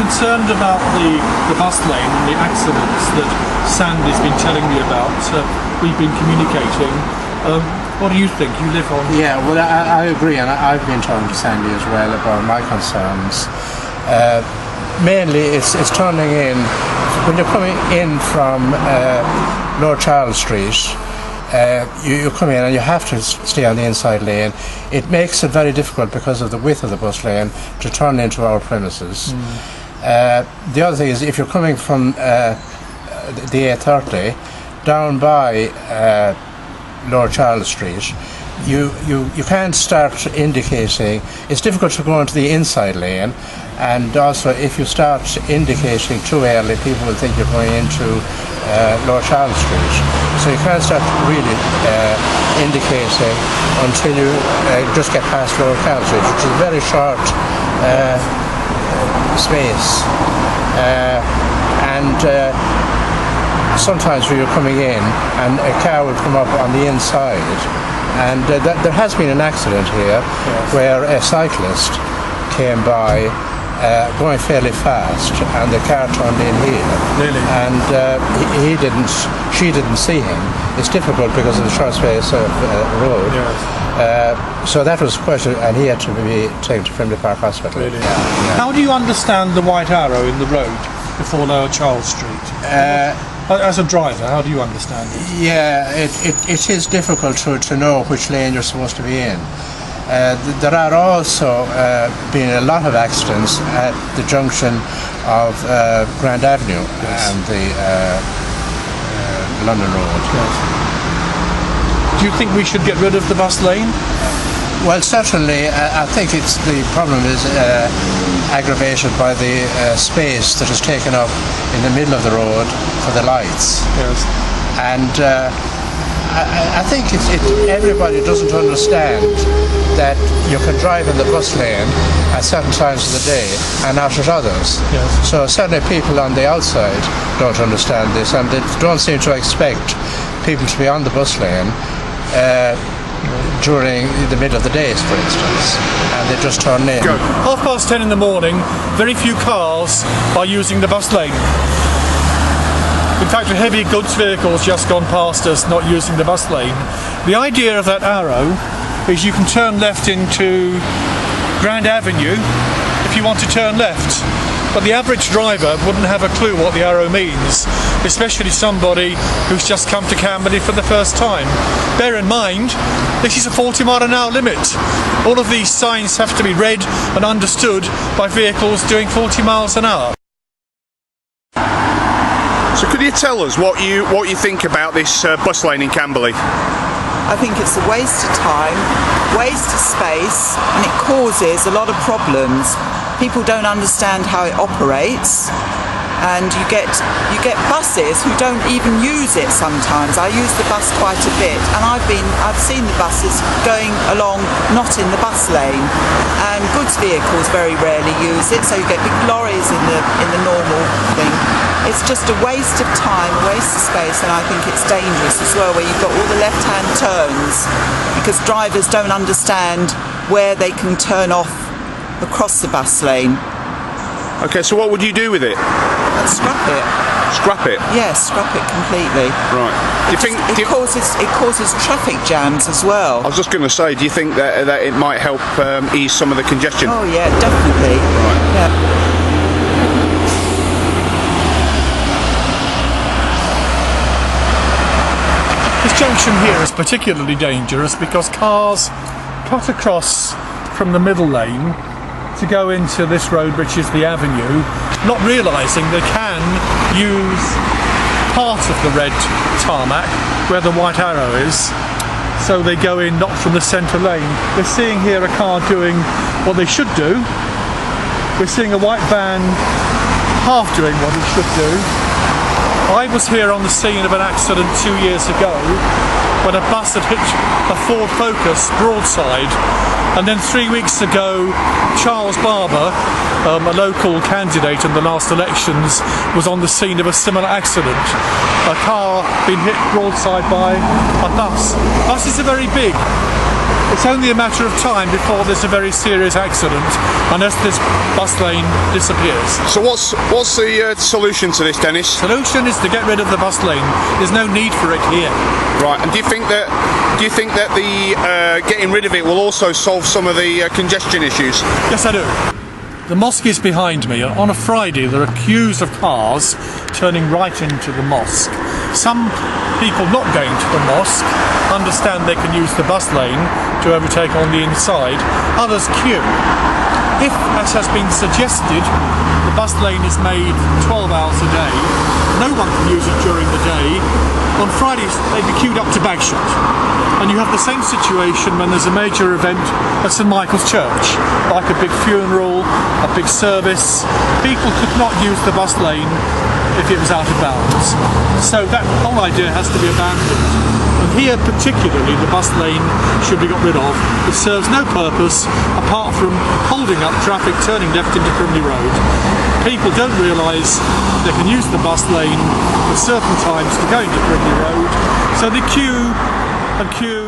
concerned about the bus lane and the accidents that Sandy's been telling me about. We've been communicating. What do you think? You live on... Yeah, well, I agree, and I've been talking to Sandy as well about my concerns. Mainly, it's turning in, when you're coming in from Lord Charles Street, you come in and you have to stay on the inside lane. It makes it very difficult because of the width of the bus lane to turn into our premises. The other thing is, if you're coming from the A30 down by Lord Charles Street, you can't start indicating. It's difficult to go into the inside lane, and also if you start indicating too early, people will think you're going into Lord Charles Street. So you can't start really indicating until you just get past Lord Charles Street, which is a very short space. Sometimes when you're coming in and a car will come up on the inside, and there has been an accident here where a cyclist came by going fairly fast, and the car turned in here. Really? And she didn't see him. It's difficult because of the short space of road. Yes. So that was quite, and he had to be taken to Frimley Park Hospital. Really? Yeah. How do you understand the white arrow in the road before Lower Charles Street? As a driver, how do you understand it? Yeah, it is difficult to know which lane you're supposed to be in. There are also been a lot of accidents at the junction of Grand Avenue and the London Road. Yes. Do you think we should get rid of the bus lane? Well, certainly, I think the problem is aggravated by the space that is taken up in the middle of the road for the lights. Yes. And I think everybody doesn't understand that you can drive in the bus lane at certain times of the day and not at others. Yes. So certainly people on the outside don't understand this, and they don't seem to expect people to be on the bus lane during the middle of the day, for instance, and they just turn in. 10:30 in the morning, very few cars are using the bus lane. In fact, a heavy goods vehicle's just gone past us not using the bus lane. The idea of that arrow is you can turn left into Grand Avenue if you want to turn left. But the average driver wouldn't have a clue what the arrow means, especially somebody who's just come to Camberley for the first time. Bear in mind, this is a 40-mile-an-hour limit. All of these signs have to be read and understood by vehicles doing 40 miles an hour. So could you tell us what you think about this bus lane in Camberley? I think it's a waste of time, waste of space, and it causes a lot of problems. People don't understand how it operates, and you get buses who don't even use it sometimes. I use the bus quite a bit, and I've seen the buses going along not in the bus lane, and goods vehicles very rarely use it, so you get big lorries in the normal thing. It's just a waste of time, a waste of space, and I think it's dangerous as well, where you've got all the left-hand turns, because drivers don't understand where they can turn off across the bus lane. Okay, so what would you do with it? I'd scrap it. Scrap it? Yes, scrap it completely. Right. It causes traffic jams as well. I was just going to say, do you think that it might help ease some of the congestion? Oh yeah, definitely. Right. Yeah. This junction here is particularly dangerous because cars cut across from the middle lane to go into this road, which is the avenue, not realising they can use part of the red tarmac where the white arrow is, so they go in not from the centre lane. We're seeing here a car doing what they should do. We're seeing a white van half doing what it should do. I was here on the scene of an accident 2 years ago when a bus had hit a Ford Focus broadside, and then 3 weeks ago Charles Barber, a local candidate in the last elections, was on the scene of a similar accident. A car being hit broadside by a bus. Buses are very big. it's only a matter of time before there's a very serious accident unless this bus lane disappears. So what's the solution to this, Dennis? Solution is to get rid of the bus lane. There's no need for it here. Right, and do you think that the getting rid of it will also solve some of the congestion issues? Yes, I do. The mosque is behind me. On a Friday there are queues of cars turning right into the mosque. Some people not going to the mosque understand they can use the bus lane to overtake on the inside. Others queue. If, as has been suggested, the bus lane is made 12 hours a day, no one can use it during the day. On Fridays they'd be queued up to Bagshot. And you have the same situation when there's a major event at St Michael's Church, like a big funeral, a big service. People could not use the bus lane if it was out of bounds. So that whole idea has to be abandoned. And here particularly the bus lane should be got rid of. It serves no purpose apart from holding up traffic turning left into Camberley Road. People don't realise they can use the bus lane at certain times to go into Camberley Road, so they queue and queue